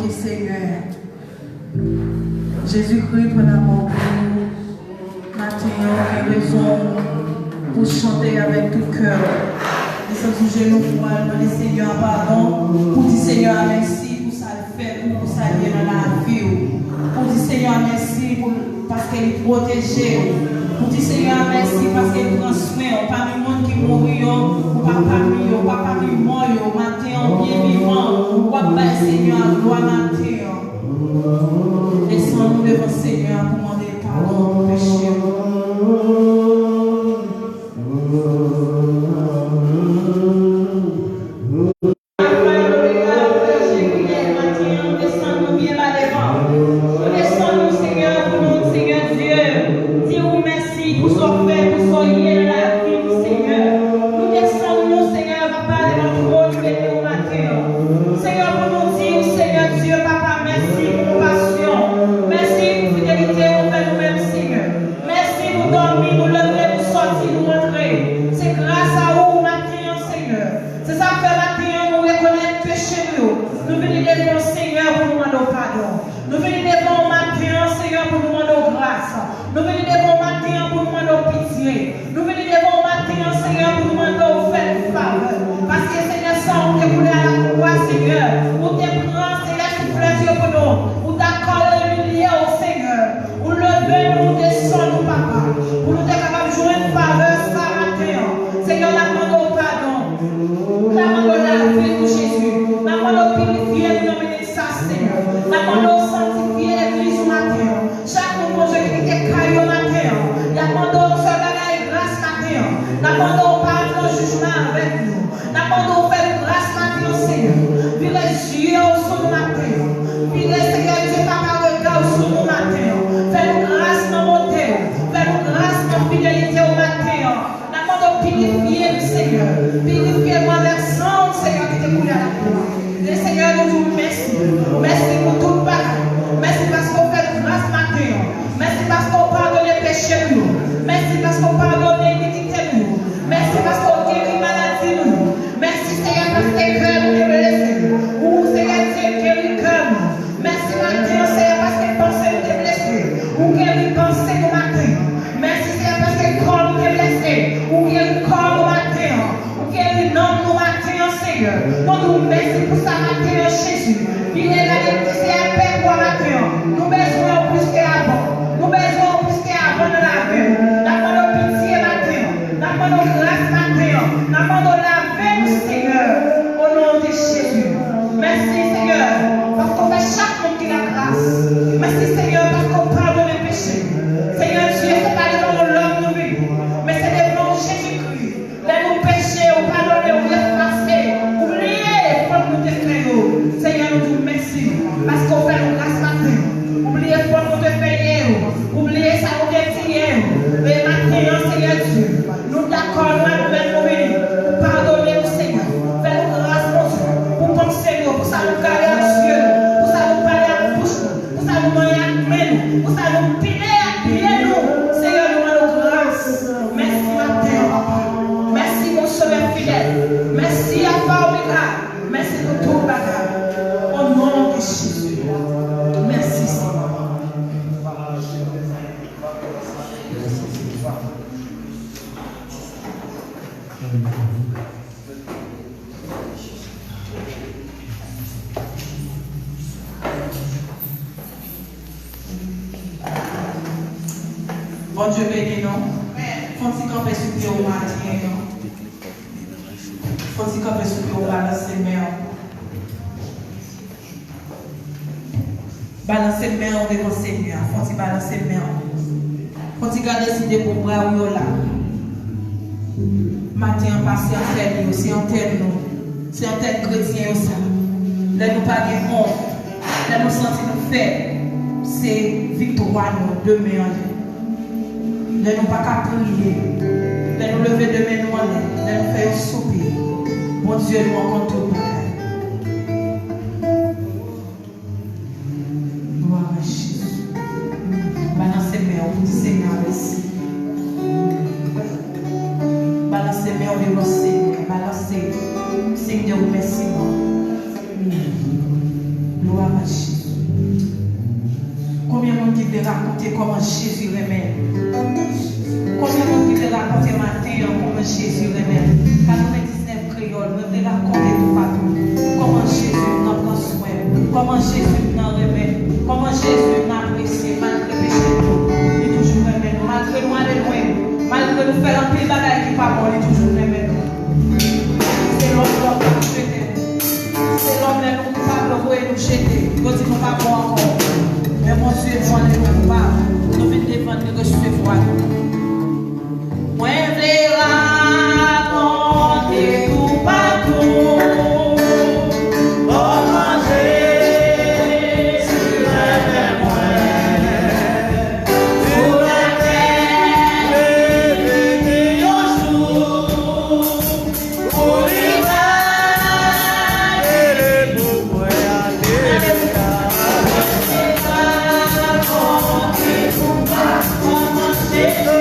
qui Seigneur. Jésus-Christ pour l'amour. Matin, on a raison pour chanter avec tout cœur. Descendre sous genou pour demander Seigneur pardon. Pour dire Seigneur merci pour ça le fait, pour ça lié dans la vie. Pour dire Seigneur merci parce qu'elle est protégée. Pour dire Seigneur merci parce qu'elle prend soin. Pas du monde qui mourit, ou pas parmi eux, pas parmi moi, matin en bien vivant. Ou pas Seigneur, gloire matin. Descends-nous devant Seigneur pour demander pardon pour péché. Bon Dieu béni nous. Faut-il camper sur pied au matin. Faut-il camper sur pied au balancer main. Balancer main devant Seigneur. Faut-il balancer main. Faut-il garder si des pour bras ou là. Matin passé en fait nous, c'est en tête nous. C'est en tête chrétien ça. Là nous pas de honte. Là nous sentir nous faire. C'est victoire nous demain. Ne nous pas qu'à prier, ne nous lever demain nous en l'air, ne nous faire un soupir. Mon Dieu, nous encore tout pareil. Gloire à Jésus. Balancez mes on vous dit Seigneur, merci. Balancez mes on dit Seigneur, balancez. Seigneur, merci. Gloire à Jésus. raconter comment Jésus remet. Combien de monde qui te raconter matin comment Jésus remet. 99 créoles, nous te raconter tout partout. Comment Jésus nous prend soin. Comment Jésus nous remet. Comment Jésus nous apprécie malgré le péché. Il toujours remet. Malgré nous aller loin. Malgré nous faire un pile bagaille qui pas bon, il toujours remet. C'est l'homme qui nous jeter. C'est l'homme qui nous capable de nous jeter. Nous disons nous pas bon encore. Mais mon Dieu, moi, ne nous pas. Nous venons devant nous recevoir. Moi, je raconter tout partout. Comment Jésus aime moi. Pour la terre, lever un jour. Pour l'hiver, et le beau voyage. Comment Jésus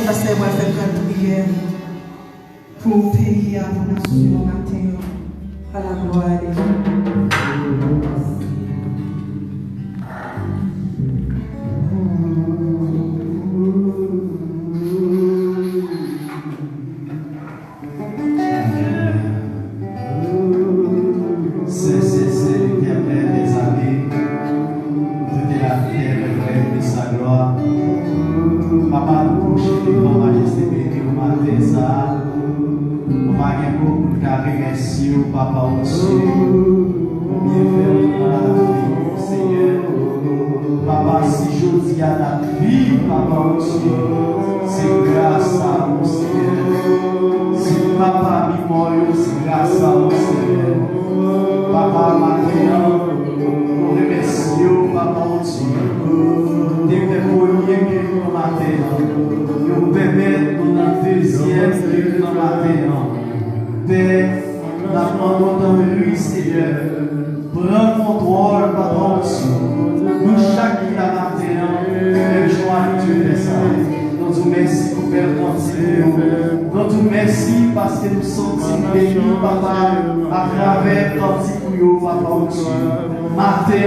pasteur va faire une prière pour le pays, pour la nation matin. À la gloire de Dieu. Papa, nous coucher devant majesté béni au matin, ça. Nous avons beaucoup de carré, merci au Papa aussi. Bien fait dans la vie, Seigneur. Papa, si je dis à la vie, Papa aussi, c'est grâce à vous, Seigneur. Si Papa mi mort, c'est grâce à vous, Seigneur. Papa, maintenant, nous remercions, Papa aussi. Des témoignages que nous matin, nous permettent dans la deuxième que nous matin. Père, la demandons dans lui, Seigneur. Prends contrôle, Papa aussi. Nous, chaque qui la matin, même joie, Dieu fait ça. Nous vous remercions pour faire continuer. Nous vous remercions parce que nous sommes bénis, Papa, à travers ton Papa aussi. Matin,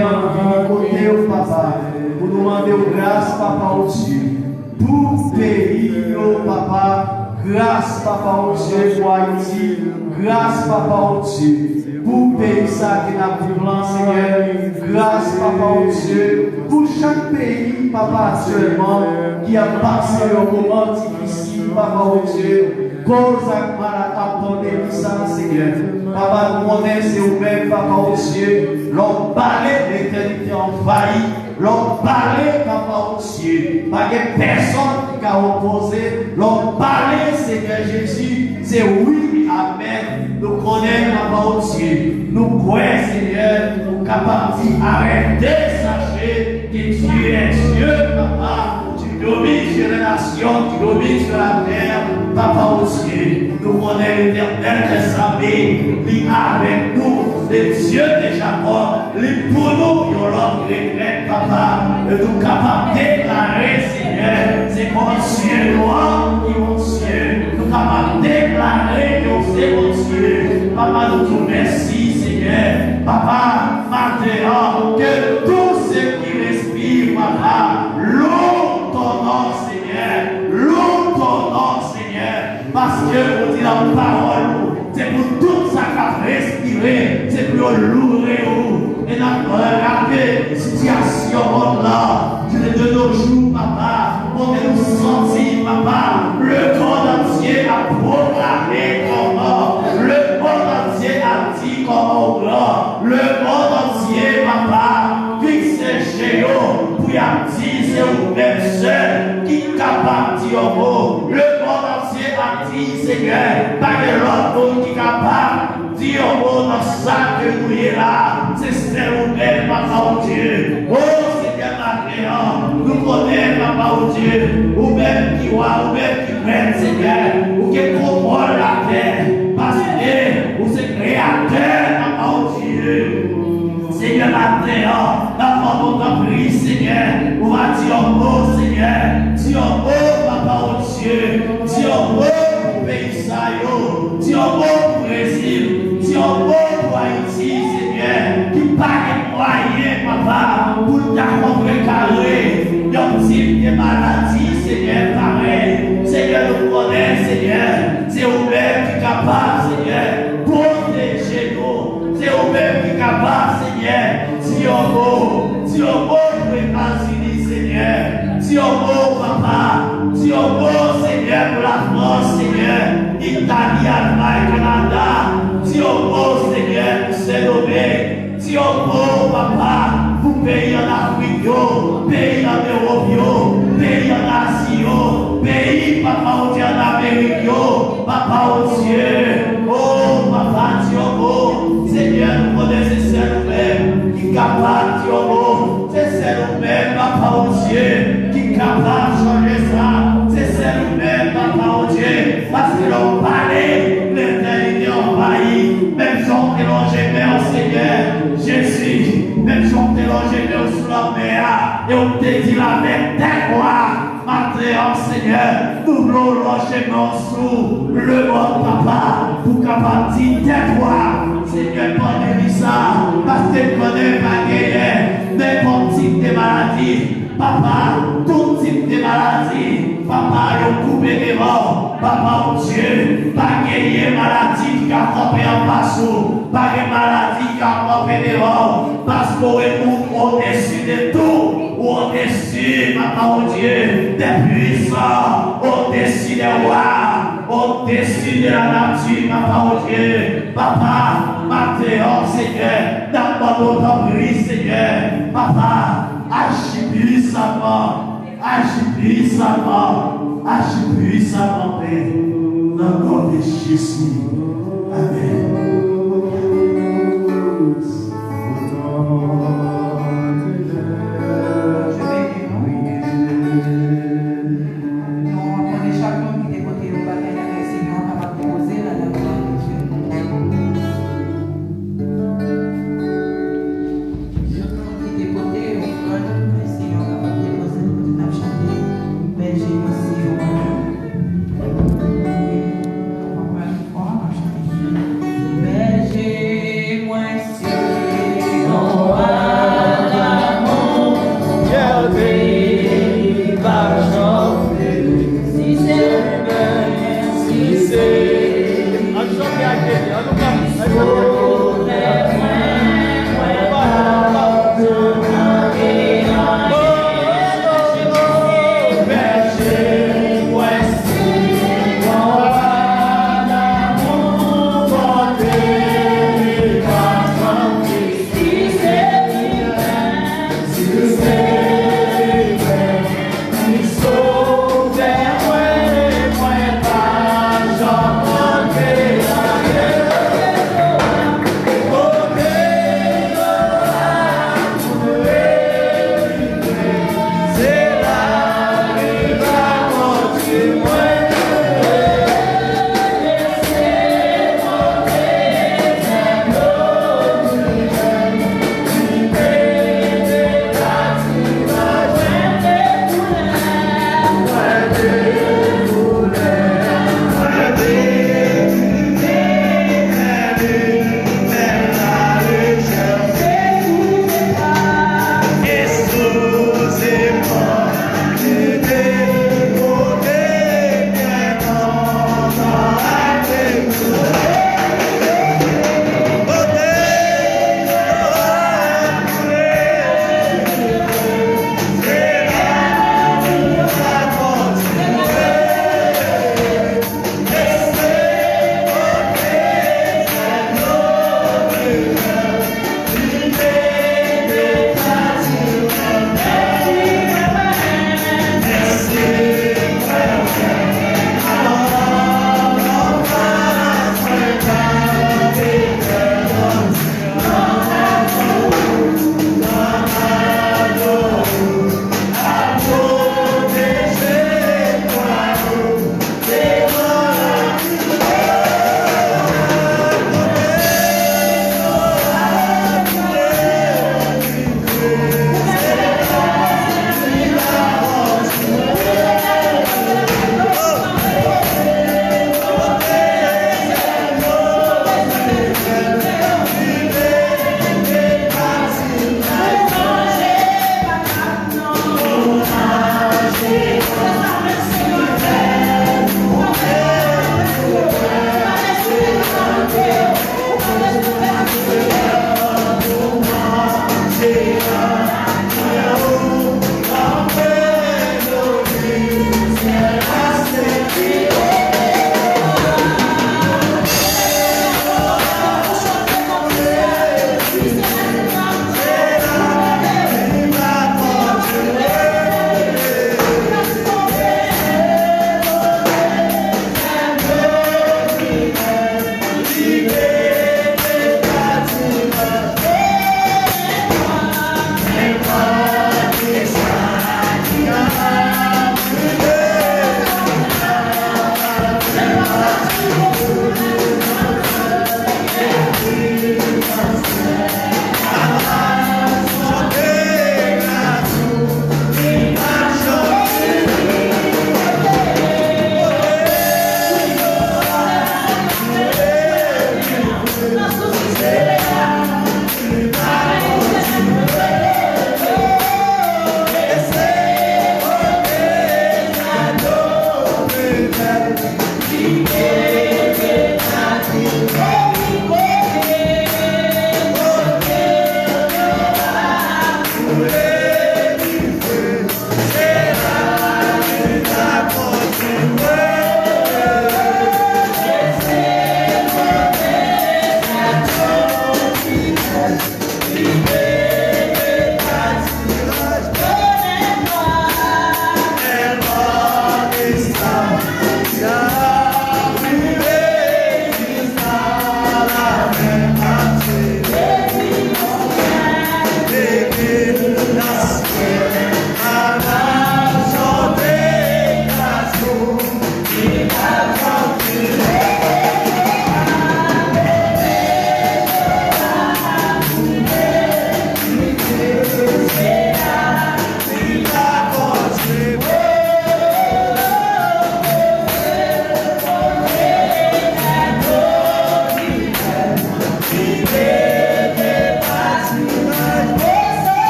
nous côté, Papa. Pour nous demander grâce, Papa, au Dieu. Pour pays, Papa, grâce, Papa, au Dieu, pour Haïti, grâce, Papa, au Dieu. Pour pays, ça qui n'a plus blanc, Seigneur, grâce, Papa, au Dieu. Pour chaque pays, Papa, actuellement, qui a passé un moment difficile, Papa, au Dieu, cause à la pandémie, ça, Seigneur. Papa, nous connaissons vous-même, Papa, au Dieu, l'on parlait l'éternité envahie. L'on parlait, Papa, au ciel. Pas de personne qui a opposé. L'on parlait, Seigneur Jésus. C'est oui, amen. Nous connaissons, Papa, au ciel. Nous croyons, Seigneur, nous capables d'arrêter, sachez que Dieu est Dieu, Papa. Tu domines sur les nations, tu domines sur la terre, Papa, au ciel. Nous connaissons l'éternel des armées, qui avec nous. Les dieux de Jacob, les pour nous, ils ont regret, Papa, de nous capables de déclarer, Seigneur, c'est mon Dieu, moi qui mon Dieu, nous capables de déclarer que c'est mon Dieu. Papa, nous te remercions, Seigneur. Papa, maintenant, que tous ceux qui respirent, Papa, louent ton nom, Seigneur, louent ton nom, Seigneur, parce que vous dites la parole, c'est pour tout ça qu'a respiré, c'est pour louer et nous regarder la situation là, de nos jours, Papa, on nous sentir, Papa, le monde entier a proclamé comment, le monde entier a dit comment grand, le monde entier, Papa, fixe chez nous, pour y dire c'est vous-même seul qui est capable de dire un mot, le monde entier a dit, Seigneur, pas que l'autre monde qui est capable de dire un mot dans ça que nous y là, c'est vous-même, Papa, Dieu. Oh, Seigneur, maintenant, nous connaissons, Papa, Dieu, vous-même qui voit, vous-même qui prête, Seigneur, vous qui contrôle la terre, parce que vous êtes créateur, Papa, Dieu. Seigneur, maintenant, dans notre prière, Seigneur, on va dire un mot, Seigneur, dire un mot, Papa, Dieu, dire un mot pour pays, dire un mot pour Brésil, dire un mot pour Haïti, Seigneur, qui parle de moyens, Papa, pour t'accompagner carré, d'un type de maladie, Seigneur, pareil. Seigneur, nous connaissons, Seigneur, c'est vous-même qui est capable, Seigneur, protéger nous, c'est vous-même qui est capable, Seigneur, dire un mot pour les États-Unis, Seigneur, dire un mot, Papa, dire un mot, Seigneur, pour la France, Seigneur, Italie, Allemagne, Canada, dire un mot, Seigneur, pour Saint-Domingue, dire un mot, Papa, pour pays en Afrique, pays en Europe, pays en Asie, pays, Papa, Dieu, en Amérique, Papa, Dieu, oh, Papa, Dieu, oh, Seigneur, nous connaissons nous-mêmes, qui est capable de dire mot, c'est nous-mêmes, Papa, Dieu, qui est capable de changer ça, c'est nous-mêmes, Papa, Dieu, parce que l'on parlait, l'éternité envahie, même si on dérangeait, mais Seigneur, Jésus, même si on dérangeait, mais sous la mer, et on te dit la même terre, quoi, Maintenant, Seigneur, nous voulons loger sous le monde, papa, pour capable dire tais-toi, Seigneur, pardonne ça, parce que tu connais pas gagner n'importe type de maladie. Papa, tout type de maladie, papa, le coupé des morts, papa, oh Dieu, pas gagner maladie qui a frappé en passou, pas de maladie qui a frappé des morts, parce qu'on est au-dessus de tout, au-dessus, papa, oh Dieu, des puissants, au-dessus des rois, au-dessus de la nature, papa, oh Dieu, papa, maintenant, Seigneur, dans notre brise, Seigneur, papa, agis puissamment, Père, dans le nom de Jésus. Amen.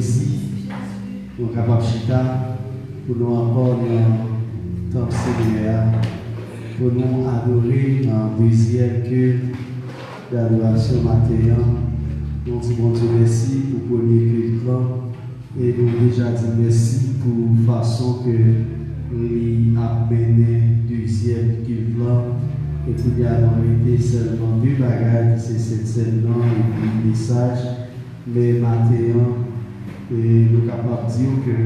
ici, nous sommes capables de chita, pour nous encore dans le Seigneur, pour nous adorer dans le deuxième culte d'adoration matin. Nous disons bon Dieu merci pour le premier culte là, et nous déjà dit merci pour la façon que nous avons mené le deuxième culte là. Et puis, il y a été seulement deux bagages, c'est cette scène-là et puis le message. Mais maintenant, nous sommes capables de dire que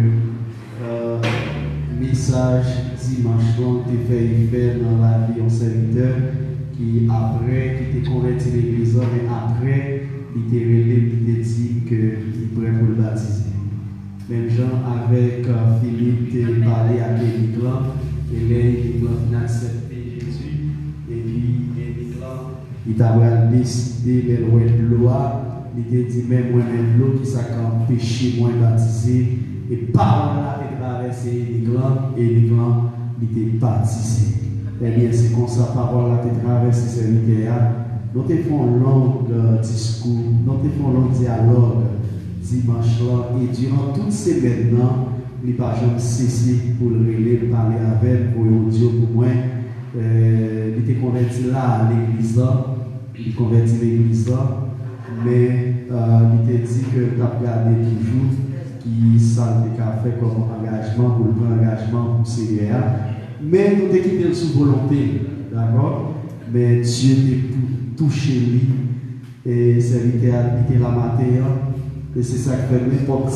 le message dimanche, tu fait dans la vie en serviteur qui, après, qui était converti l'église, mais après, il était révélé, il était dit qu'il est prêt pour le baptiser. Même Jean, avec Philippe, il parlait à l'église, et l'église a accepté Jésus. Et puis, il t'a décidé de l'eau, il t'a dit même moi de l'eau qui s'est empêché moi baptisé. Et par là, il a traversé l'église et l'église, il était baptisé. Eh bien, c'est comme ça, parole là, il a traversé cette rivière. Nous te faisons un long discours, nous te faisons un long dialogue dimanche là. Et durant toutes ces semaines, il n'a pas jamais cessé pour le relais, parler avec, pour audio pour moi. Il était converti là à l'église, il converti l'église, mais il était dit que tu as regardé toujours qui ça a fait comme engagement pour le prendre engagement pour ces gars. Mais nous t'es quitté sous volonté, d'accord? Mais Dieu t'a touché lui et c'est l'idée la matière. Et c'est ça qui fait n'importe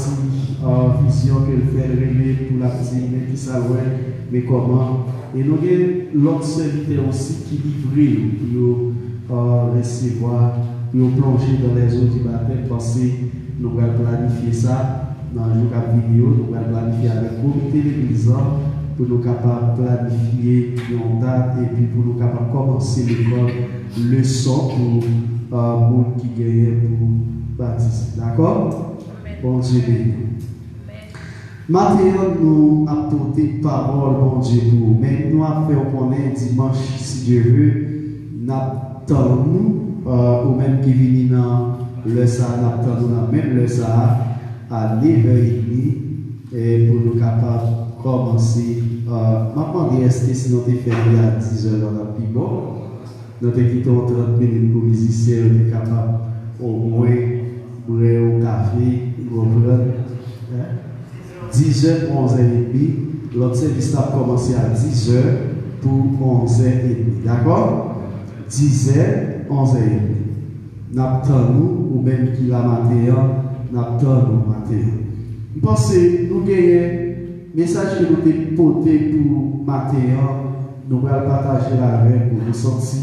quelle vision qu'elle fait rêver pour la petite, mais qui ça mais comment? Et nous avons l'autre serviteur aussi qui livre pour recevoir, pour plonger dans les eaux du baptême, parce que nous allons planifier ça dans le jour vidéo, nous allons planifier avec le comité de l'église pour nous capables de planifier une date et puis pour nous capables de commencer l'école, leçon pour le monde qui gagne pour baptiser. D'accord? Bon Dieu béni. Maintenant, nous avons porté parole, bon Dieu, pour mais nous avons fait connaître dimanche, si Dieu veut, nous attendons, ou même qui viennent dans le ça, nous attendons même le ça à 9h30 et pour nous capables de commencer. Maintenant, si nous avons fait à 10h dans la plus bon, nous avons quitté 30 minutes pour musiciens, nous sommes capables au moins boire au café, pour prendre. 10h, 11h30. L'autre service a commencé à 10h pour 11h30. D'accord? 10h, 11h30. Nous ou même qui la matin, nous matin. Je pense que nous gagnons le message que nous avons porté pour matin, nous allons partager avec vous. Nous sentir,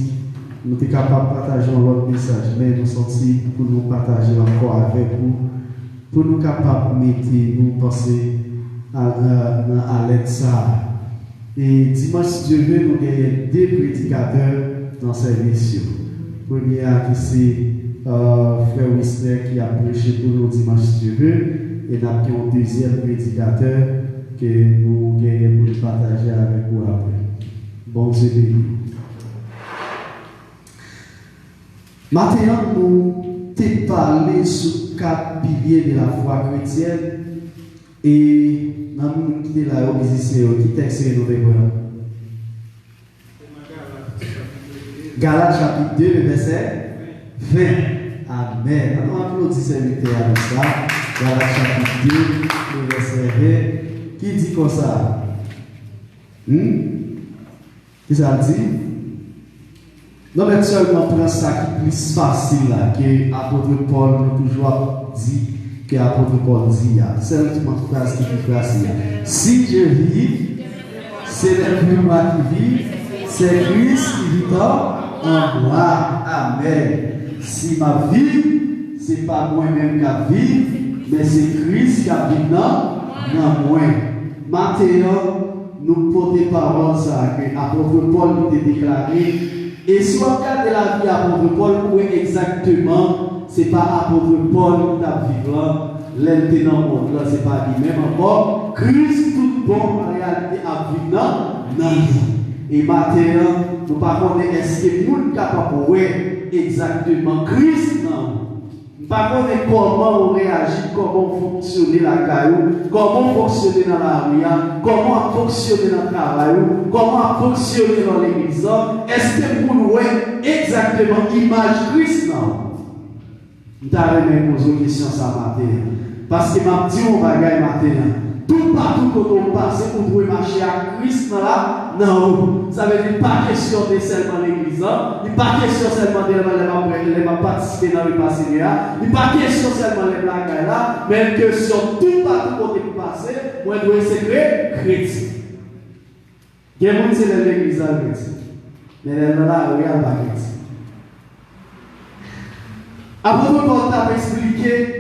nous sommes capables de partager l'autre message, mais nous sentir pour nous partager encore avec vous. Pour nous capables de mettre, nous penser à l'aide ça. Et dimanche, si Dieu veut, nous avons deux prédicateurs dans cette mission. Premier qui c'est Frère Whistler qui a prêché pour nous dimanche, si Dieu veut. Et nous avons un deuxième prédicateur que nous avons pour partager avec vous après. Bon Dieu béni. Maintenant, nous t'ai parlé sur 4 piliers de la foi chrétienne et nous avons quitté la musicien qui texte nous dévoilons. Galates chapitre 2, verset 20. Amen. On applaudit serviteur avec ça. Galates chapitre 2, verset 20. Qui dit comme ça? Qui ça dit? Non, mais seulement prendre ça qui est plus facile là, que l'apôtre Paul nous toujours dit, que l'apôtre Paul dit. C'est une phrase qui est plus facile. Si je vis, c'est le moi qui vis, c'est Christ qui vit en moi. Amen. Si ma vie, ce n'est pas moi-même qui vis, mais c'est Christ qui vit dans moi. Maintenant, nous portons parole ça, que l'apôtre Paul nous a déclaré. Et si on regarde la vie d'apôtre Paul, où exactement, ce n'est pas apôtre Paul qui a vivant, l'entité dans le monde, ce n'est pas lui-même encore. Christ, tout bon, en réalité, a vivant dans nous. Et maintenant, nous ne savons pas est-ce que nous sommes capables de voir exactement Christ dans nous. Par contre, comment on réagit, comment fonctionner la caillou, comment fonctionner dans la rue, comment fonctionner dans le travail, comment fonctionner dans l'église. Est-ce que vous voyez exactement l'image Christ? Non. Je vais poser une question ça matin. Parce que je dis on va gagner matin. Tout partout quand on passe, on doit marcher à Christ là. Non, ça veut dire pas question de seulement l'église. Il n'est pas question seulement de participer dans le passé. Il n'est pas question seulement de blagues là. Mais que sur tout partout quand on passe, on doit être chrétien. Il y a des gens qui sont dans l'église chrétien. Mais là, regarde pas chrétien. Après, on t'a expliqué.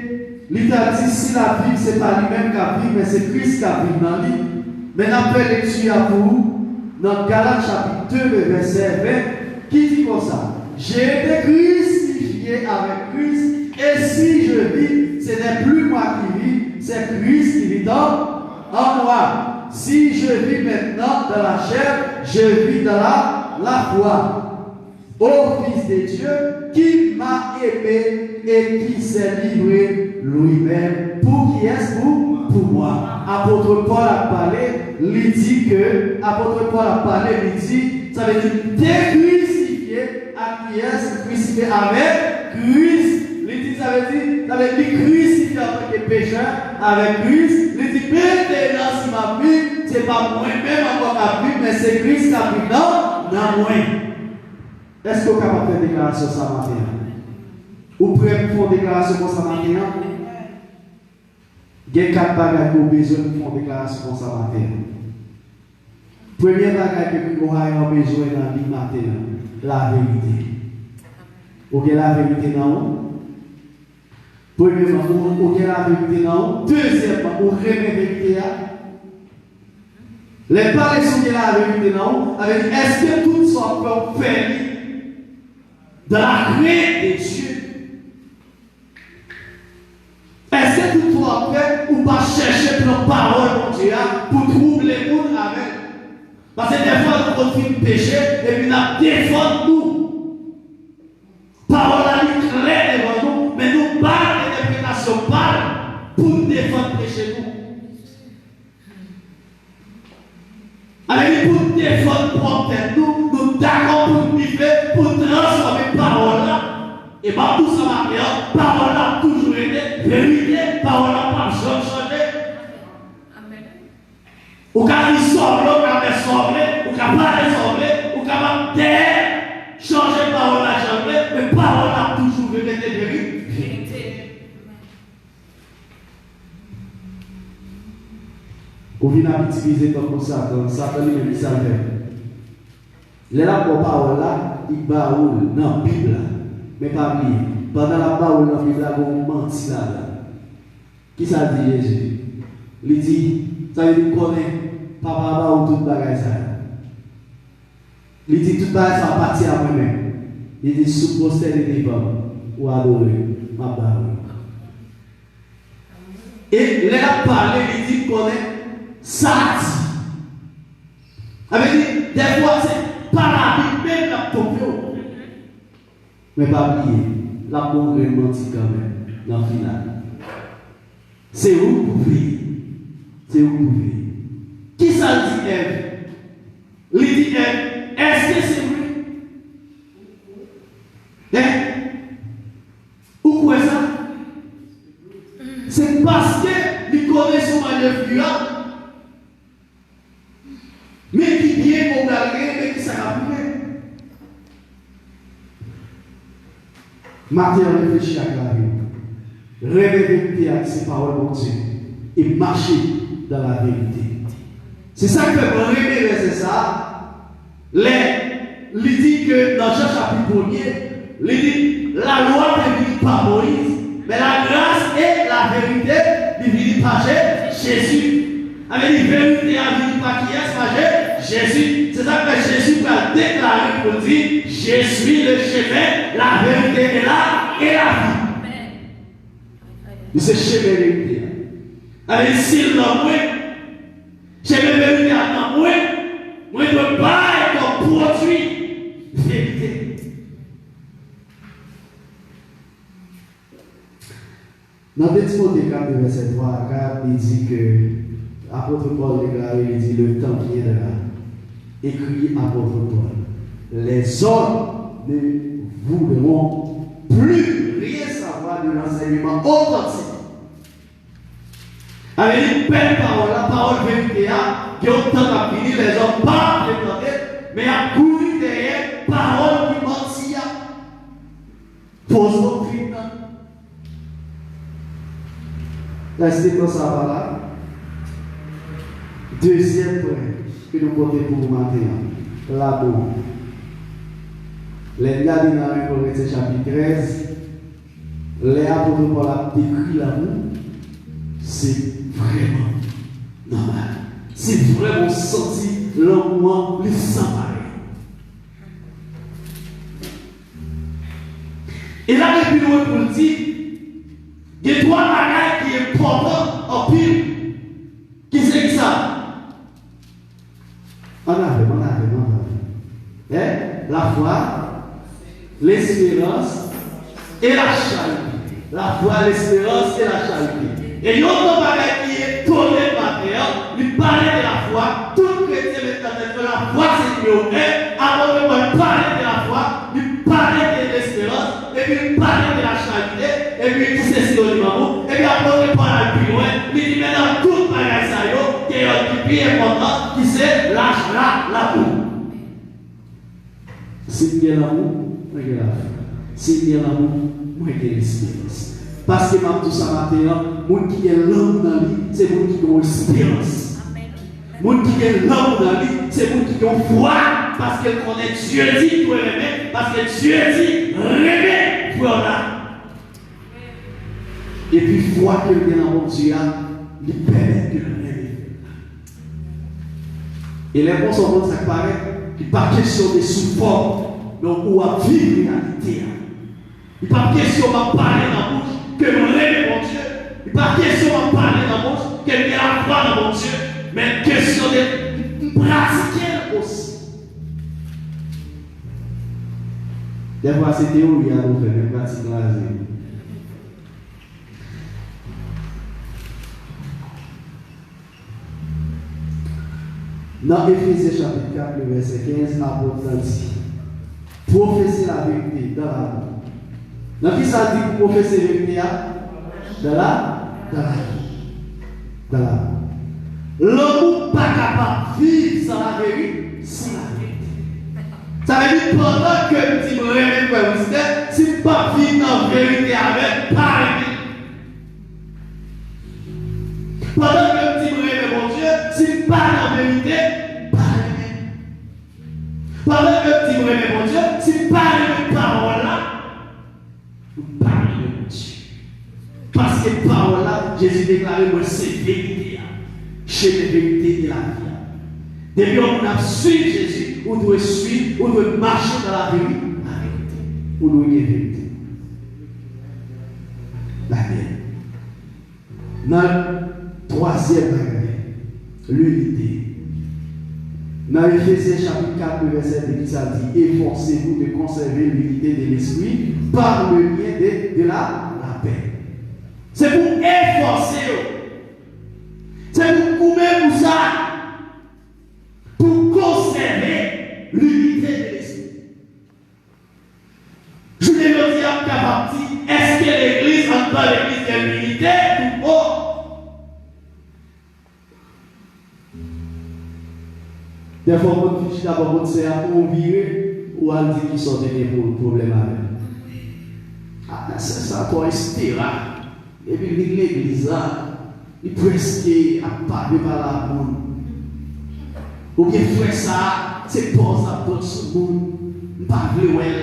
Il a dit si la Bible, ce n'est pas lui-même qui a pris, mais c'est Christ qui a pris dans lui. Maintenant, après lecture pour vous, dans Galates chapitre 2, verset 20, qui dit comme ça? J'ai été crucifié avec Christ, et si je vis, ce n'est plus moi qui vis, c'est Christ qui vit en moi. Si je vis maintenant dans la chair, je vis dans la foi. Ô Fils de Dieu, qui m'a aimé et qui s'est livré lui-même. Pour qui est-ce pour moi? Apôtre Paul a parlé, il dit que, apôtre Paul a parlé, il dit, ça veut dire décrucifié à qui est-ce crucifié avec Christ. Il dit, ça veut dire crucifié en tant que pécheur avec Christ. Il dit, maintenant, si ma vie, ce n'est pas moi-même encore ma vie, mais c'est Christ qui a pris dans moi. Est-ce que vous êtes capable de faire une déclaration ça matin? Ou prêt pour faire une déclaration pour ça matin? Il y a 4 bagages que vous avez besoin de faire une déclaration pour ça matin. Premier bagage que vous avez besoin dans la vie matin, la vérité. Vous avez la vérité dans vous? Premièrement, vous avez la vérité dans vous? Deuxièmement, vous avez la vérité. Les parler sur la vérité dans vous, est-ce que tout ça peut faire dans la crainte de Dieu? Est-ce que tout soit fait ou pas chercher pour nos paroles, mon Dieu, pour troubler les gens avec? Parce que des fois, nous continuons de pécher et puis nous défendons nous. Parole à nous claire devant nous, mais nous parlons d'interprétation, parle pour défendre le péché nous. Avec pour défendre propre nous, nous d'accord pour vivre, pour transformer parole là. Et pas tout ça maintenant, parole là toujours été vérité, parole là pas changer. Amen. Ou quand il sort, ou quand il sort, ou quand il sort, ou quand il changer parole là jamais, mais parole là toujours été vérité. Ou vient à utiliser comme ça, Satan lui-même ça fait. Les là pour parole là, il va où dans la Bible, mais pas oublier. Pendant la parole dans la Bible, on menti là. Qui ça dit Jésus? Il dit, ça veut dire qu'on connaît papa ou tout bagage ça. Il dit tout bagage ça partie à moi-même. Il dit sous postérité ou adorer ma parole. Et là parler, il dit qu'on connaît ça dit. Avec des fois, c'est pas la Bible même la propre. Mais pas oublier, la bonne menti quand même, dans le final. C'est où vous vivez. C'est où vous vivez. Qui ça dit Ève? Il dit Ève, est-ce que c'est vrai? Hein? Ou quoi ça? C'est parce que il connaît son manière mais qui vient pour garder, mais qui s'en a fait. Matin, réfléchis à la vie. Réveiller avec ses paroles, mon Dieu, et marcher dans la vérité. C'est ça que vous réveiller, c'est ça. Il dit que dans Jean chapitre 1er, il dit la loi ne vit pas Moïse, mais la grâce et la vérité ne vivent par Jésus. Avec la vérité à vivre par qui est Jésus. C'est ça que Jésus va déclarer pour dire je suis le chemin, la vérité est là et la vie. Mais c'est chemin de vérité. Avec s'il n'a pas, chemin de vérité à moi, moi je ne peux pas être produit vérité. Dans Timothée 4, verset 3 à 4, il dit que l'apôtre Paul déclare, il dit le temps viendra. Écrit apôtre Paul. Les hommes ne voudront plus rien savoir de l'enseignement authentique. Avec une belle parole, la parole vérité, qui ont tant à finir, les hommes parlent de l'entendre, mais à courir derrière, parole qui mentit. Pose doctrine. Restez comme ça par là. Deuxième point que nous portons pour vous maintenant, l'amour. Les gars dans 1 Corinthiens chapitre 13, les apôtres Paul a décrit l'amour, c'est vraiment normal. C'est vraiment senti l'amour, les sans pareil. Et là, depuis nous, pour le dire, il y a trois bagages qui sont importants en pile. Qui c'est ça? On a. La foi, l'espérance et la charité. La foi, l'espérance et la charité. Et il y a autre bagage qui est tourné par terre, il parle de la foi. Tout chrétien maintenant que la foi c'est numéro 1. Avant de parler de la foi, il parle de l'espérance, et puis il parle de la charité, et puis il dit c'est synonyme. Et puis après, il parle plus loin, il dit maintenant tout bagage ça qui est le plus important, qui c'est l'amour. C'est bien l'amour, moi j'ai la foi. C'est bien l'amour, moi j'ai l'espérance. Parce que même tout ça matin, moun qui est l'homme dans lui, c'est moun qui a l'espérance. Moun qui est l'homme dans lui, c'est moun qui a foi, parce qu'elle connaît Dieu dit pour aimer, parce que Dieu dit rêver pour là. Et puis foi que vient dans mon Dieu, lui permet de le rêver. Et les bons sont ça paraît. Il n'est pas question de support, donc où à vivre la réalité. Il n'est pas question de parler dans la bouche que nous rêvons mon Dieu. Il n'est pas question de parler dans la bouche que nous la foi dans mon Dieu, mais question de pratiquer aussi. Des fois, c'est théorie à nous faire, mais pratique la vie. Dans Éphésiens chapitre 4, le verset 15, l'apôtre dit professer la vérité dans l'amour. Dans qui ça dit pour professer la vérité? Dans l'amour. L'amour n'est pas capable de vivre sans la vérité, sans la vérité. Ça veut dire pendant que tu me réveilles, si tu ne pas vivre dans la vérité avec, pas aimer. Pendant que tu me réveilles, mon Dieu, si tu parles en vérité, pas aimer. Pendant que tu me réveilles, mon Dieu, si tu parles de parole là, parle de Dieu. Parce que parole là, Jésus déclarait, moi c'est vérité. Chez les vérités de la vie. Depuis qu'on a suivi Jésus, on doit suivre, on doit marcher dans la vérité. On doit y vérité. La vérité. Dans le troisième bagage, l'unité. Dans Éphésiens chapitre 4, verset 2, ça dit efforcez-vous de conserver l'unité de l'esprit par le lien de la paix. C'est pour efforcer. C'est pour couper pour ça, pour conserver l'unité de l'esprit. Je vais me dire capable, est-ce que l'église, en tant l'église, de l'unité ou pas? Des fois, on dit d'abord, c'est à pour virer ou à dire qu'ils sont des problèmes avec. Ah, c'est ça, toi, etc. Et puis, l'église, là. Il presque à parler par la boule. Ou bien faire ça, c'est pas ça pour ce monde. Pas de well.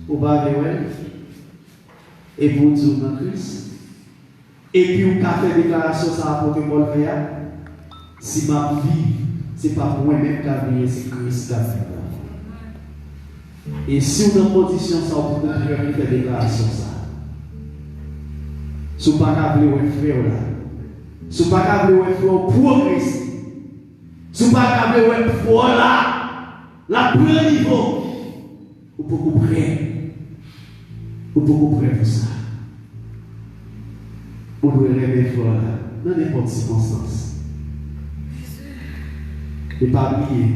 Ou pas de well. Et vous dites dans Christ. Et puis vous avez fait déclaration ça pour que Paul fait. Si ma vie, c'est pas pour moi-même qui a venu, c'est Christ qui a fait. Et si vous êtes en position, ça vous pouvez faire déclaration ça. Si vous n'avez pas appelé un frère là, si vous n'avez pas appelé un frère progresser, si vous n'avez pas appelé un frère là, la premier niveau, vous pouvez prêt. Vous pouvez prêt pour ça. Vous pouvez rêver fort dans n'importe circonstance. Et pas oublier,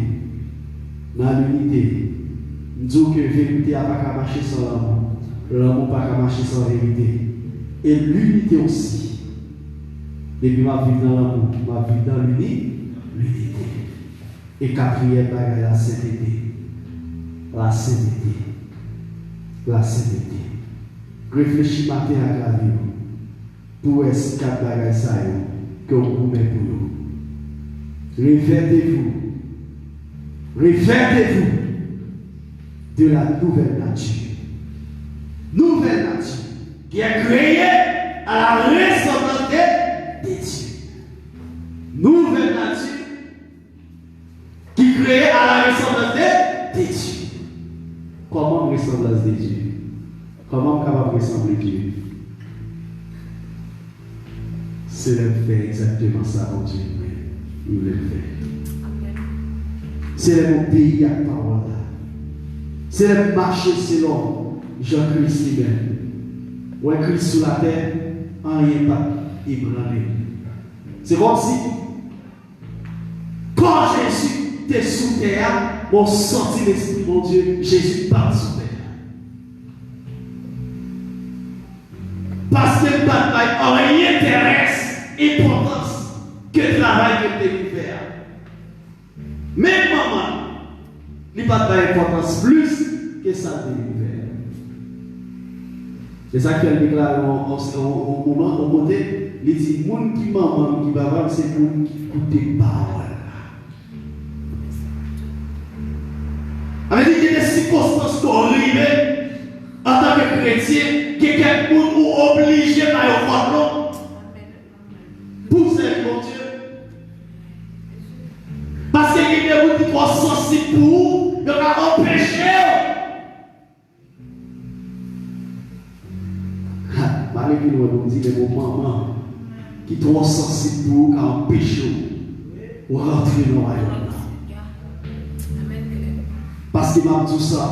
dans l'unité, nous disons que la vérité n'a pas marcher sans l'amour. L'amour n'a pas marcher sans la vérité. Et l'unité aussi. Depuis ma vie dans l'amour, ma vie dans l'unité. Et quatrième bagage, la sainteté. La sainteté. La sainteté. Réfléchis matin à la vie. Pour ces quatre bagages que vous mettez pour vous. Revêtez-vous. Revêtez-vous de la nouvelle nature. Nouvelle nature qui est créée à la ressemblance de Dieu. Nouvelle nature qui est créée à la ressemblance de Dieu. Comment ressemblance de Dieu? Comment capable de ressembler à Dieu? C'est le fait exactement ça, mon Dieu. Il le fait. C'est le pays à parole. C'est le marché selon Jean-Christ lui-même. Ou Christ sur la terre, en rien pas ébranlé. C'est comme si, quand Jésus était sous terre, on sentit l'Esprit, mon Dieu, Jésus part sous terre. Parce que le bataille en rien terrestre, importance que le travail que tu as faire. Même maman, il n'y a pas d'importance plus que ça de faire. C'est ça qu'elle déclare au moment au côté. Il dit, moun qui maman qui va voir, c'est moun qui écoute parole. Avec dit qu'il y a des circonstances qui arrivent en tant que chrétien, que quelqu'un ou obligé à y avoir pour servir mon Dieu. Parce qu'il y a des gens qui sont sensibles pour vous, ils ont empêché. Malgré que nous avons dit les moments qui sont trop sensibles pour vous, qui ont empêché vous de rentrer dans le royaume. Parce que m'a dit ça,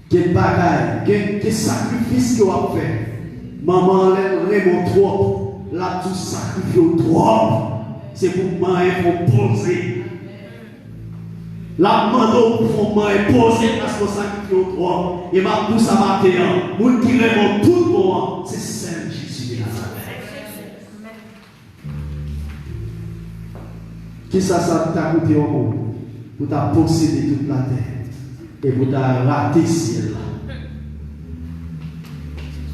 quel bagaille, quel sacrifice que vous avez fait. Maman l'aime trop. Là, tout sacrifié trop. C'est pour moi pour poser. La demande pour moi poser parce qu'on sacrifie trop. Et ma pousse à matin. Moun qui remonte tout pour moi, c'est Saint Jésus de Nazareth. Qui ça t'a coûté au monde pour t'a posséder toute la terre et pour t'a rater ciel là.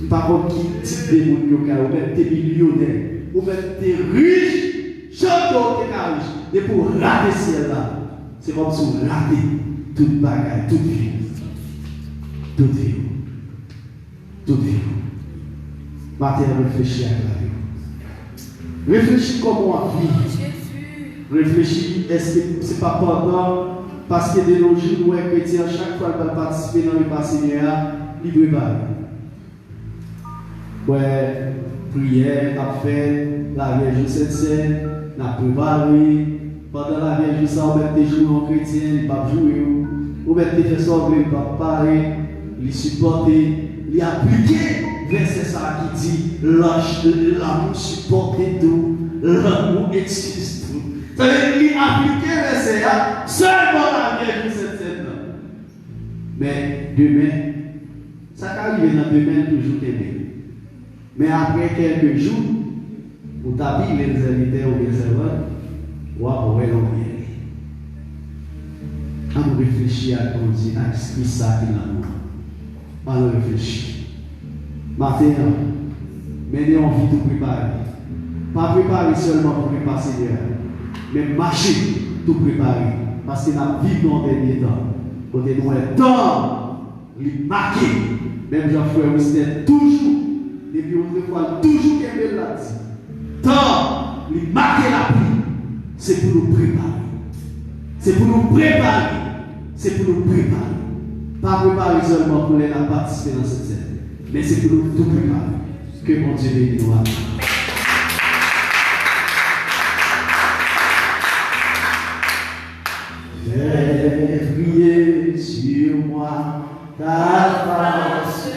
Par contre, qui type de monde qui ou même des millionnaires, ou même des riches, chaque jour qui est riche, et pour rater ciel là, c'est comme si vous ratez toute bagaille, toute vie. Toute vie. Toute vie. Maintenant, réfléchis à la vie. Réfléchis comment on vit. Réfléchis, est-ce que ce n'est pas pendant, parce que de nos jours, nous, les chrétiens, chaque fois qu'ils participent dans le passé, ils doivent parler. Ouais, prière, a fait, la Vierge Sainte, la préparé. Pendant la Vierge Sainte, on met des jours en chrétien, il ne va pas jouer. On met des personnes, il ne va pas parler, il supporter, il appliquer. Verset ça qui dit l'amour supporte tout, l'amour excuse tout. Ça veut dire qu'il appliquer verset là, seulement la Vierge Sainte. Mais demain, ça arrive dans demain toujours t'aider. Mais après quelques jours, vous t'habillez les serviteurs ou les serveurs, ou après l'envie. On réfléchit à ton Dieu, à ce qui ça qui l'amour. On réfléchit. Maintenant, menez envie de préparer. Pas préparer seulement pour préparer Seigneur, mais marcher, tout préparer. Parce que nous vivons dans le dernier temps. Côté nous, le temps, il marqué. Même Jean-Frère Winston, toujours. Depuis autrefois, toujours qu'elle l'a dit. Tant, il marque la pluie, c'est pour nous préparer. C'est pour nous préparer. C'est pour nous préparer. Pas préparer seulement pour les participer dans cette scène, mais c'est pour nous tout préparer. Que mon Dieu bénisse nous. Fais briller sur moi ta face.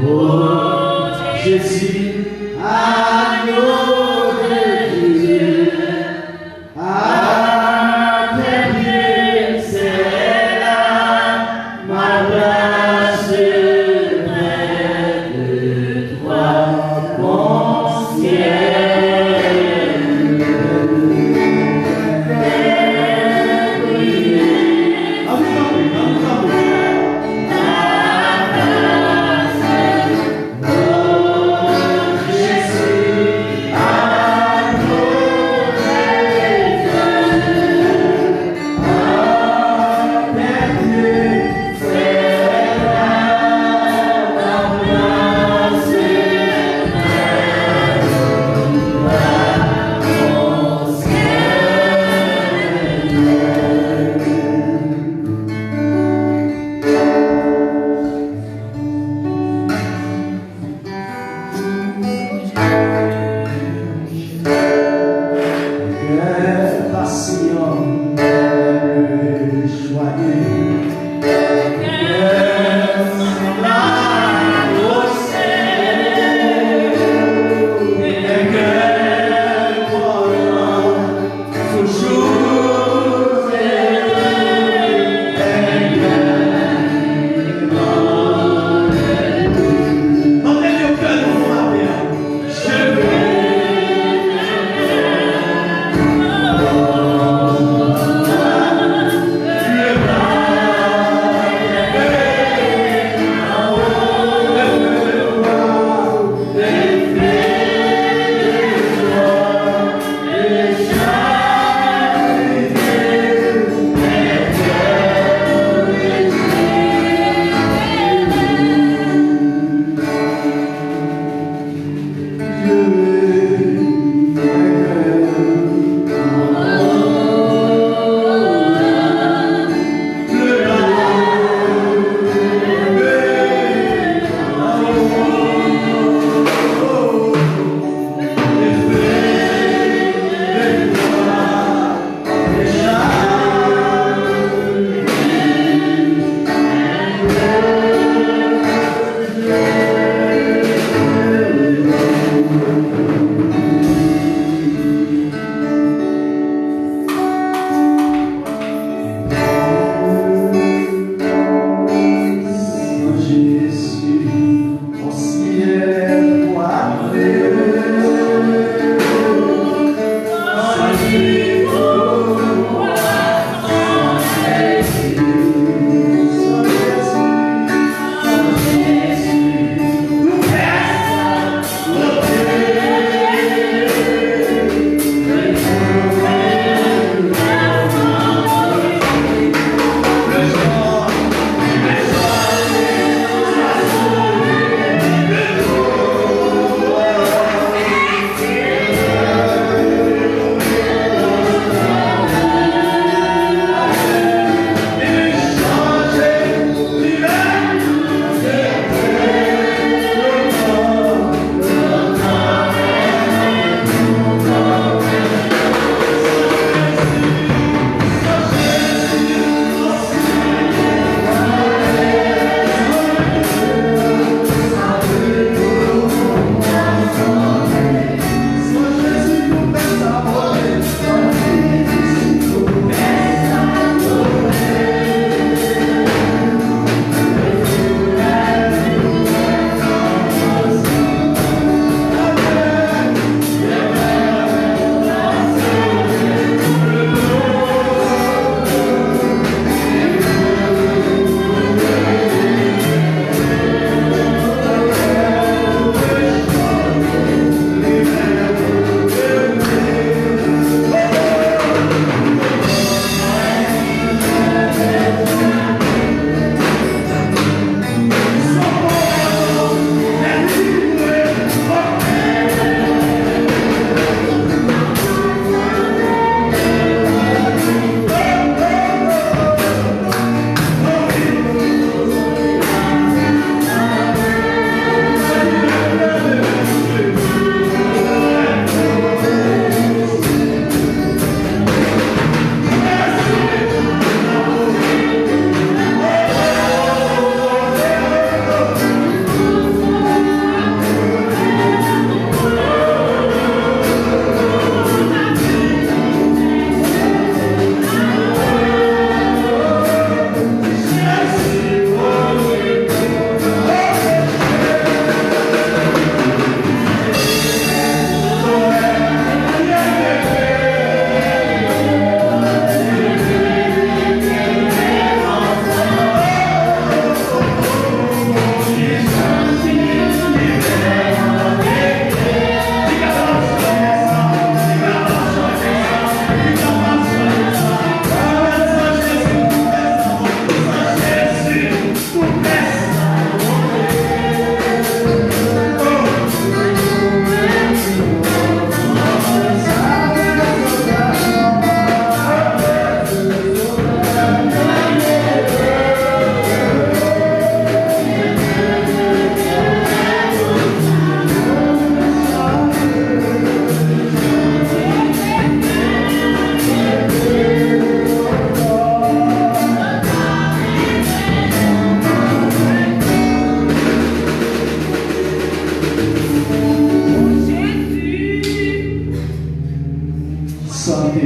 Oh, Jésus,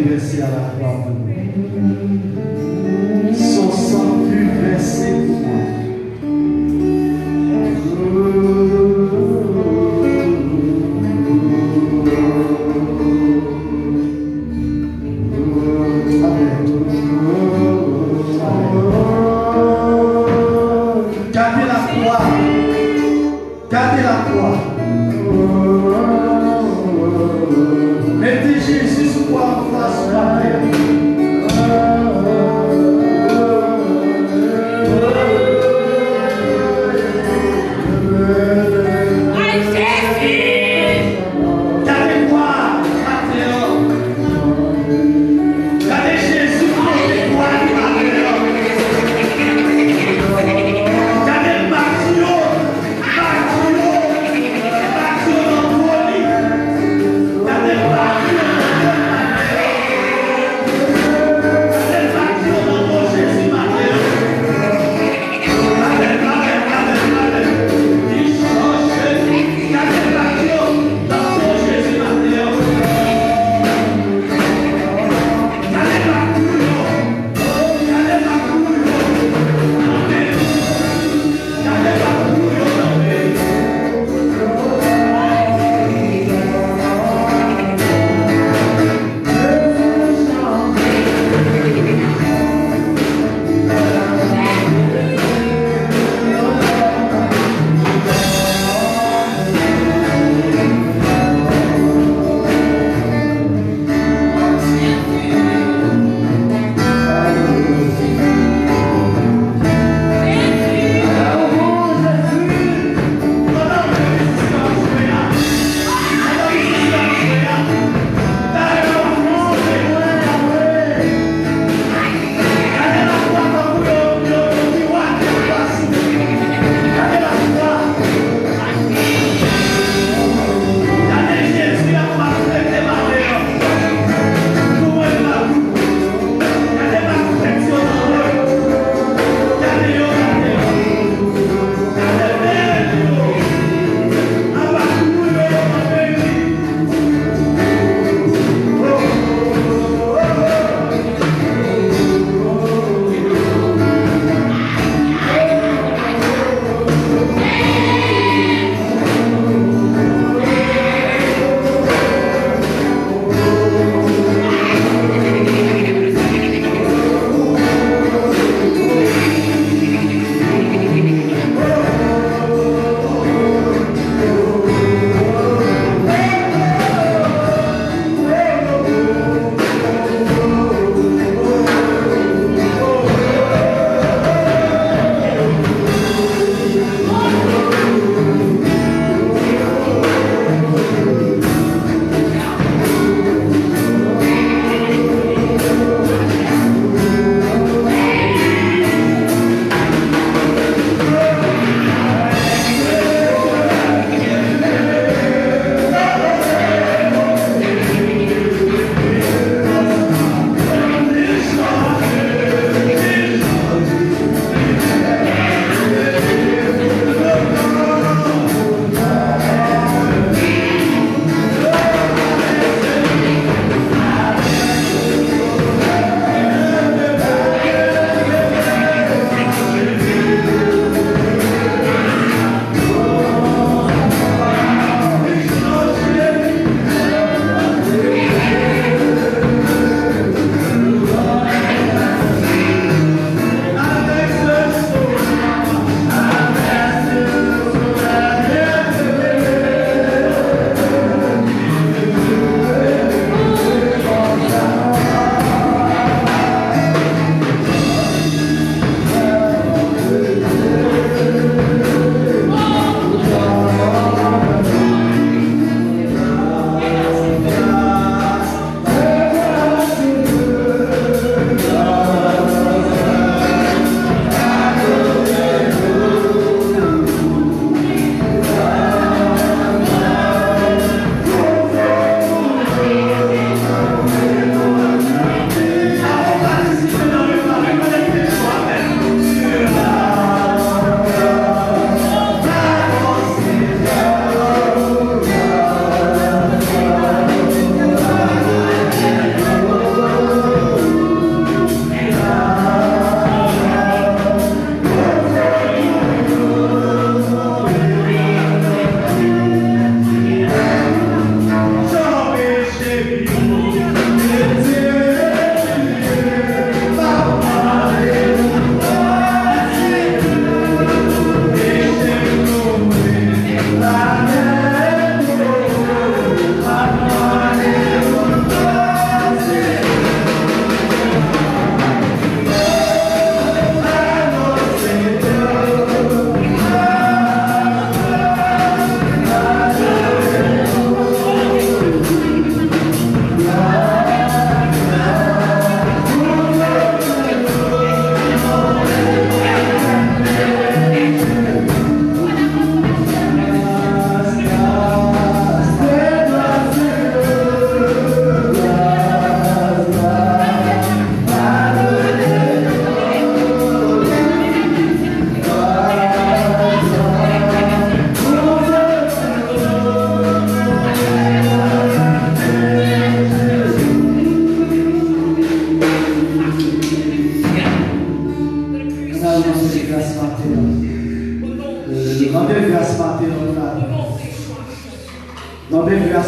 versé à la croix pour nous. Son sang fut versé pour moi.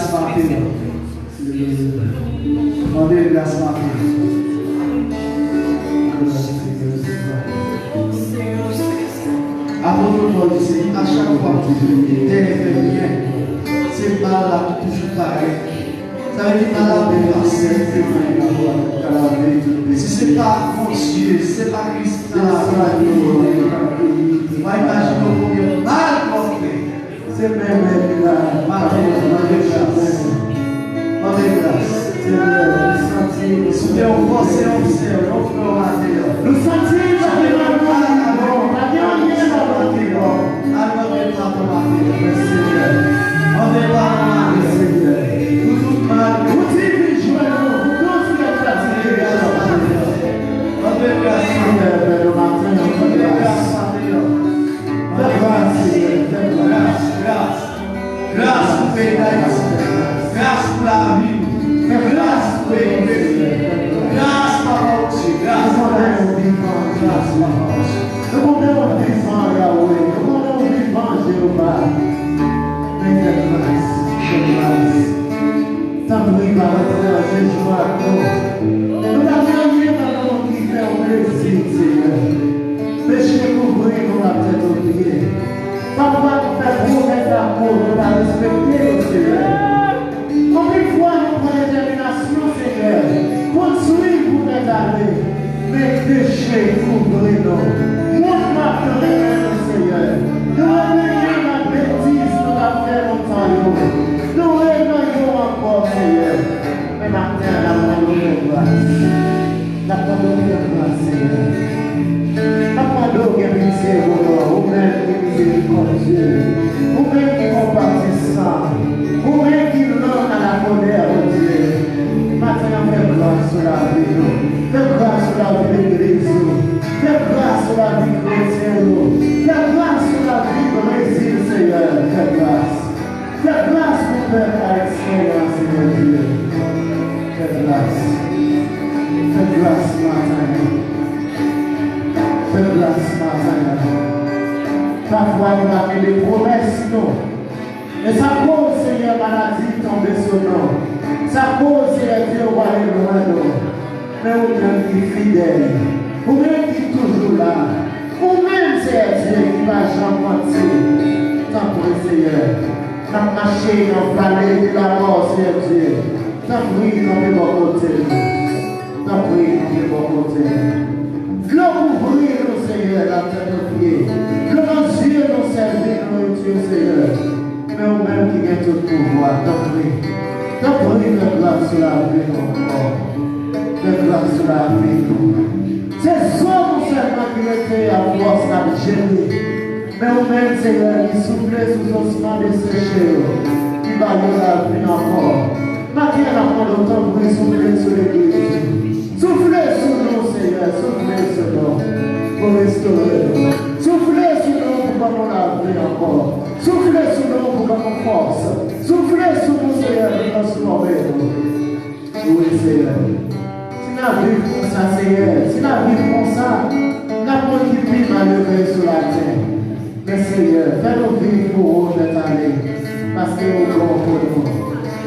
grâce matin. Demandez grâce matin. Avant de nous dire, à chaque fois que tu dis, tel est fait bien, c'est mal là toujours pareil. Ça veut dire mal là, mais si ce n'est pas Dieu, si ce n'est pas Christ, on va imaginer combien mal qu'on fait. C'est même là, mal grâce. Si tu es en pensée, on observe, on fait un matin. Nous sentons grâce pour payer grâce pour la vie, grâce pour payer, grâce papa aussi, grâce papa aussi. Demandez-moi vivant Yahweh, demandez-moi vivant Jéhovah. Tant que nous allons Jésus à nous. Nous n'avons rien à nous qui fait un plaisir, Seigneur. Péché couvrir nous la tête au pied. Papa nous fait promesse d'amour, nous la respecter, Seigneur. Combien de fois nous prenons détermination, Seigneur, pour suivre pour les années, mais péché couvrir nous. Montre-moi que nous, Seigneur. Nous revenons la bêtise, nous la fait longtemps. Nous revenons encore, Seigneur. Mais maintenant, la parole de grâce. La parole de grâce, Seigneur. La parole de pitié, vous-même qui miséricordieux, vous-même qui compatissant, vous-même qui donne à la colère, oh Dieu. Maintenant, fais grâce sur la vie, fais grâce sur la vie de l'Église, fais grâce sur la vie chrétienne, fais grâce sur la vie de Brésil, Seigneur, fais grâce. Fais grâce pour faire ta expérience, Seigneur Dieu. Fais grâce. Fais grâce, matin. Fais grâce, matin. Parfois, nous avons des promesses, non. Et ça cause, Seigneur, maladie tomber sur nous. Ça cause, Seigneur Dieu, roi et loin, non. Mais vous même qui est fidèle. Vous même qui est toujours là. Vous même, Seigneur Dieu, qui va jamais mentir. Tant pour le Seigneur. N'a marché dans la vallée de la mort, Seigneur Dieu. T'as pris dans les bons côtés. T'as pris dans les bons côtés. Gloire ouvrir nous, Seigneur, la tête de pied. Gloire Dieu nous servir, nous, Dieu, Seigneur. Mais nous-mêmes qui avons tout pouvoir, t'as pris. T'as pris de grâce sur la vie, mon corps. De grâce sur la vie, nous. C'est ça, nous, seulement, qui était à force à gêner. Mais nous-mêmes, Seigneur, qui soufflait sous ossements desséchés, qui va nous la vie encore. Maintenant, on prend le temps pour souffler sur l'Église. Soufflez sur nous, Seigneur, soufflez sur nous pour restaurer nous. Soufflez sur nous pour qu'on nous la vie encore. Soufflez sur nous pour qu'on nous force. Soufflez sur nous, Seigneur, pour transformer nous. Oui, Seigneur. Si la vie comme ça, Seigneur, si la vie comme ça, n'a pas qui vit malheureux sur la terre. Mais Seigneur, fais-nous vivre pour vous cette année, parce que nous sommes pour nous.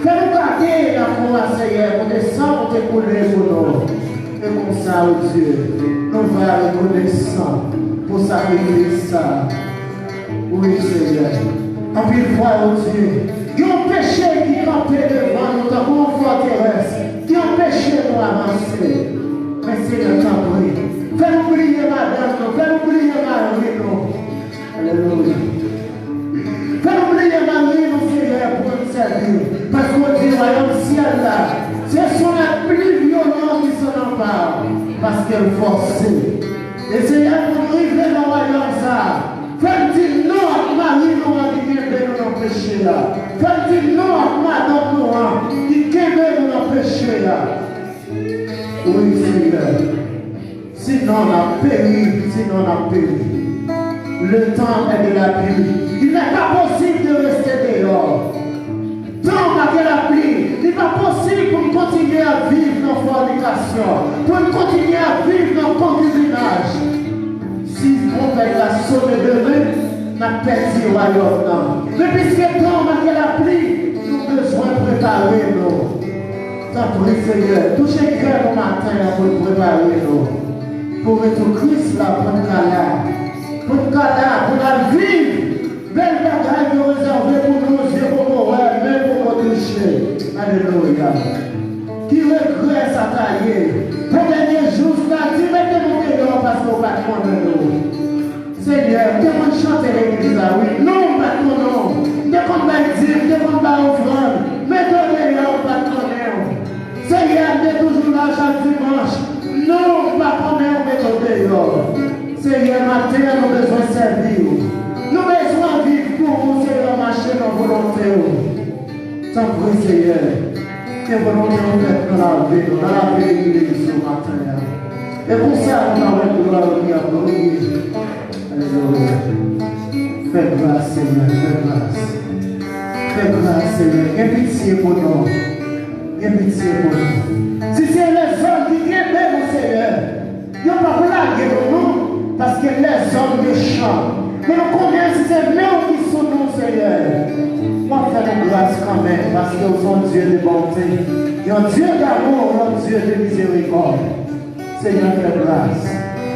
Fais-nous garder la foi, Seigneur, pour descendre, pour t'écouler pour nous. Et comme ça, oh Dieu, nous allons reconnaissant pour sacrifier ça. Oui, Seigneur. En plus, fois, oh Dieu, il y a un péché qui campait devant nous, dans mon foi terrestre, qui empêchait de nous avancer. Mais Seigneur, t'en prie. Fais-nous briller, madame, fais-nous briller, Marie, nous. Alléluia. Fais-nous briller, Marie, nous, Seigneur, pour nous servir. Parce qu'on dit, royaume ciel là, ce sont les plus violents qui s'en emparent. Parce qu'elle force. Et Seigneur, pour nous arriver dans le royaume ça, fais-nous dire non à Marie, nous, qui vient de nous empêcher là. Fais-nous dire non à madame, nous, qui vient de nous empêcher là. Oui, Seigneur. Sinon, on a péri, sinon, on a péri. Le temps est de la pluie. Il n'est pas possible de rester dehors. Tant que la pluie, il n'est pas possible pour continuer à vivre nos fornications, pour continuer à vivre nos concubinages. Si on fait la somme de main, on a perdu le royaume. Mais puisque tant que la pluie, nous nous besoin de préparer nous. Tant pis, Seigneur, touchez le cœur au matin pour préparer nous. Pour être Christ là, pour nous là. Pour nous là, pour la vivre. Belle bagaille nous réservée pour nous, Dieu, pour nous, même pour nous toucher. Alléluia. Qui regrette sa taille. Pour dernier jour, dit, mettez-nous dehors parce qu'on va prendre nous. Seigneur, comment chanter l'église là, oui. Non, pas ton nom. De qu'on va dire, de qu'on va offrande. Mais donnez-leur, pas ton nom. Seigneur, de toujours là chaque dimanche. Non, pas ton nom, mais donnez-leur. Seigneur, matin, nous besoin de servir. Nous besoin de vivre pour vous, Seigneur, marcher dans volonté. Tant pis, Seigneur. Que volonté nous faite dans la vie de l'église ce matin. Et pour ça, nous avons gloire à gloire. Alléluia. Fais grâce, Seigneur, fais grâce. Fais grâce, Seigneur. Aie pitié pour nous. Aie pitié pour nous. Si c'est les hommes qui viennent mon Seigneur, ils n'ont pas blagué pour nous, parce que les hommes méchants. Mais nous connaissons si c'est nous qui sont nous, Seigneur. Moi, fais-nous grâce quand même, parce que nous sommes Dieu de bonté. Ils ont Dieu d'amour, ils ont Dieu de miséricorde. Seigneur, fais grâce.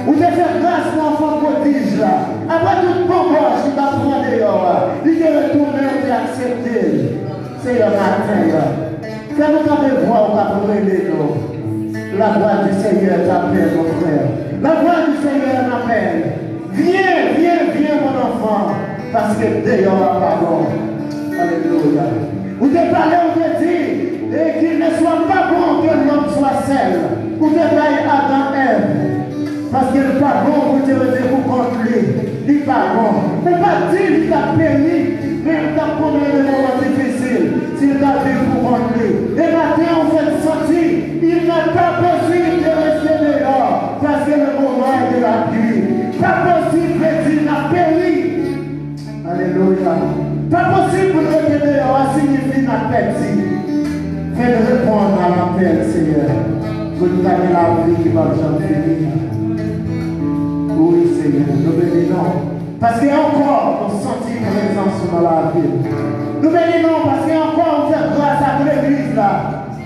Vous devez faire grâce pour l'enfant prodige là. Après tout bon gauche, il va prendre dehors. Il est retourné, on peut accepter. Seigneur, matin là. Fais-nous quand même voir, on va brûler nous. La voix du Seigneur t'appelle, mon frère. La voix du Seigneur m'appelle. Viens, viens, viens, mon enfant. Parce que dehors, pardon. Alléluia. Vous devez parler, vous devez dire, et qu'il ne soit pas bon que l'homme soit seul. Vous devez aller Adam Ève. Parce qu'il n'est pas bon pour te dire pour contre lui. Il n'est pas bon. Il ne pas dire qu'il t'a péri, mais il t'a combien de moments difficiles. S'il t'a vu pour contre lui. Et matin, on fait sentir, il n'a pas possible de rester dehors. Parce que le moment est de la pluie. Pas possible de dire qu'il a péri. Alléluia. Pas possible de rester dehors, signifie qu'il a perdu. Fais répondre à l'appel, Seigneur. Pour nous gagner la vie qui va jamais finir. Oui, Seigneur, nous bénissons. Parce qu'il y a encore nous sentir présence dans la vie. Nous bénissons parce qu'il y a encore on fait grâce à l'église là.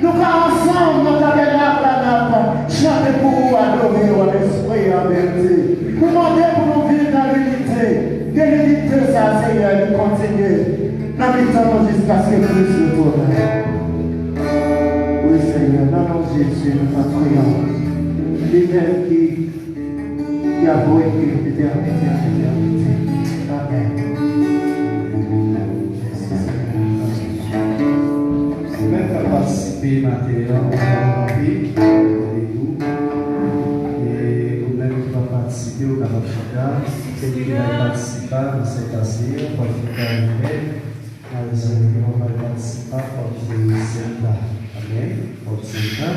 Nous ensemble, nous tabernacle là, chanter pour vous, adorer en esprit et en vérité. Nous demander pour nous vivre dans l'unité. Que l'unité, ça, Seigneur, nous continue. Nous mettons jusqu'à ce que Christ retourne. Oui, Seigneur, dans le nom de Jésus, nous t'en prions. Lui-même qui a beau écrire d'éternité en éternité. Amen. Même pour participer maintenant au camping avec nous. Et vous même qui va participer au Canal Chagrin, c'est qui va participer dans cette assise, pour faire arriver. Mas on va participer pour cette là. Amen. Pour cette là.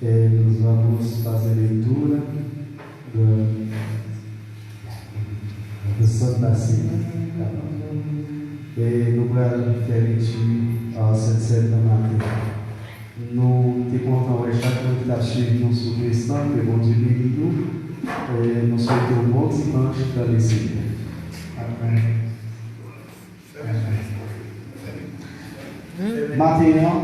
Et nous allons faire a leitura do Santa Ceia. E no lugar diferente a Santa Maria. Nous te comptons chaque fois que tu as suivi nos sous-cristants, que bon Dieu bénit nous. Et nous souhaitons un bon dimanche dans les Seigneurs. Amen. Maintenant,